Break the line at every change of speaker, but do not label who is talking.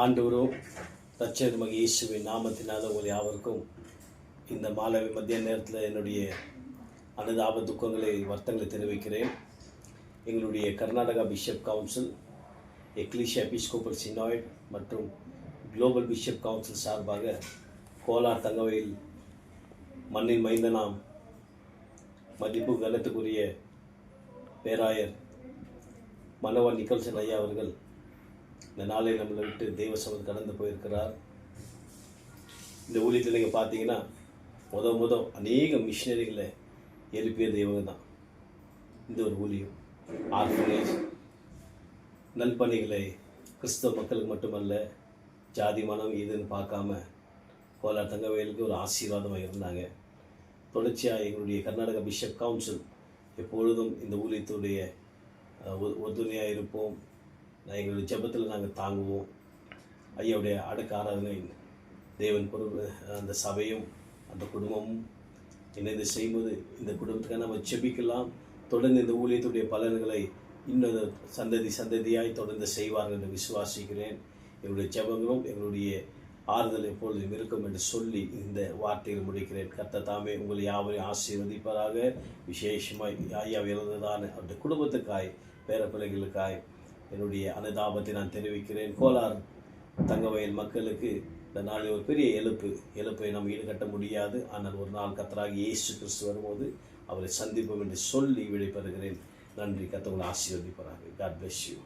ஆண்டவரும் இரட்சகருமாக இயேசுவின் நாமத்தினால உங்கள் யாவருக்கும் இந்த மாலை மத்திய நேரத்தில் என்னுடைய அனுதாப துக்கங்களை வருத்தங்களை தெரிவிக்கிறேன். எங்களுடைய Karnataka bishop council, ecclesia episcopal synod மற்றும் குளோபல் பிஷப் கவுன்சில் சார்பாக கோலார் தங்கவயல் மண்ணின் மைந்தனாம் மதிப்பு கனத்துக்குரிய பேராயர் மனோவன் நிக்கல்சன் ஐயா அவர்கள் இந்த நாளை நம்மளை விட்டு தெய்வ சமூகம் கடந்து போயிருக்கிறார். இந்த ஊழியத்தில் நீங்கள் பார்த்தீங்கன்னா அநேக மிஷினரிகளை எழுப்பிய தெய்வங்க தான் இந்த ஒரு ஊழியம். ஆர்ஃபனேஜ் நல்பணிகளை கிறிஸ்தவ மக்களுக்கு மட்டுமல்ல, ஜாதி மனம் இதுன்னு பார்க்காம கோலார் தங்கவயலுக்கு ஒரு ஆசீர்வாதமாக இருந்தாங்க. தொடர்ச்சியாக எங்களுடைய கர்நாடகா பிஷப் கவுன்சில் எப்பொழுதும் இந்த ஊழியத்துடைய உறுதுணையாக இருப்போம். எங்களுடைய ஜெபத்தில் நாங்கள் தாங்குவோம். ஐயாவுடைய அடக்க ஆராதனை தேவன் பொருள் அந்த சபையும் அந்த குடும்பமும் இணைந்து செய்வது, இந்த குடும்பத்துக்காக நம்ம ஜெபிக்கலாம். தொடர்ந்து இந்த ஊழியத்துடைய பலன்களை இன்னொரு சந்ததியாய் தொடர்ந்து செய்வார்கள் என்று விசுவாசிக்கிறேன். எங்களுடைய ஜெபங்களும் எங்களுடைய ஆறுதல் எப்பொழுதும் இருக்கும் என்று சொல்லி இந்த வார்த்தையில் முடிக்கிறேன். கர்த்தர் தாமே உங்களை யாவரையும் ஆசீர்வதிப்பதாக. விசேஷமாய் ஐயா இறந்ததான அவருடைய குடும்பத்துக்காய், பேர பிள்ளைகளுக்காய் என்னுடைய அனுதாபத்தை நான் தெரிவிக்கிறேன். கோலார் தங்கவயல் மக்களுக்கு இந்த நாளில் ஒரு பெரிய எழுப்பை நாம் ஈடுகட்ட முடியாது. ஆனால் ஒரு நாள் கர்த்தராகிய இயேசு கிறிஸ்து வரும்போது அவரை சந்திப்போம் என்று சொல்லி விடைபெறுகிறேன். நன்றி. கர்த்தர் உங்களை ஆசீர்வதிப்பாராக. God bless you.